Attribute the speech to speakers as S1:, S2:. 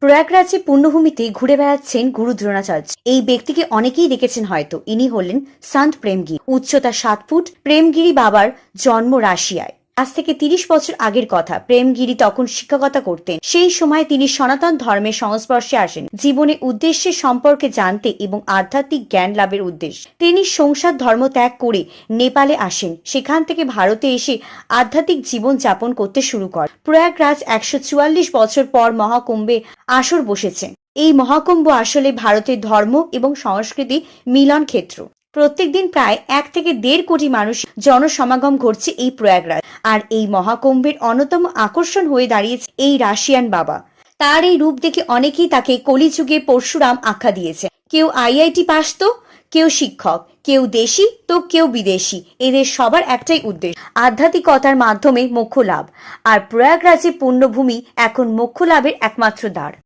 S1: প্রয়াগরাজে পুণ্যভূমিতে ঘুরে বেড়াচ্ছেন গুরু দ্রোণাচার্য। এই ব্যক্তিকে অনেকেই দেখেছেন হয়তো। ইনি হলেন সন্ত প্রেমগিরি। উচ্চতা 7 ফুট। প্রেমগিরি বাবার জন্ম রাশিয়ায়। আজ থেকে 30 বছর আগের কথা। প্রেমগিরি তখন শিক্ষকতা করতেন। সেই সময় তিনি সনাতন ধর্মের সংস্পর্শে আসেন জীবনে উদ্দেশ্যের সম্পর্কে জানতে এবং আধ্যাত্মিক জ্ঞান লাভের উদ্দেশ্যে। তিনি সংসার ধর্ম ত্যাগ করে নেপালে আসেন। সেখান থেকে ভারতে এসে আধ্যাত্মিক জীবন যাপন করতে শুরু করেন। প্রয়াগরাজ 144 বছর পর মহাকুম্ভে আসর বসেছে। এই মহাকুম্ভ আসলে ভারতের ধর্ম এবং সংস্কৃতি মিলন ক্ষেত্র। প্রত্যেকদিন প্রায় 1 থেকে 1.5 কোটি মানুষ জনসমাগম ঘটছে এই প্রয়াগরাজ। আর এই মহাকুম্ভের অন্যতম আকর্ষণ হয়ে দাঁড়িয়েছে এই রাশিয়ান বাবা। তার এই রূপ দেখে অনেকেই তাকে কলিযুগে পরশুরাম আখ্যা দিয়েছে। কেউ আইআইটি পাস তো কেউ শিক্ষক, কেউ দেশি তো কেউ বিদেশি। এদের সবার একটাই উদ্দেশ্য, আধ্যাত্মিকতার মাধ্যমে মোক্ষ লাভ। আর প্রয়াগরাজে পুণ্যভূমি এখন মোক্ষ লাভের একমাত্র দ্বার।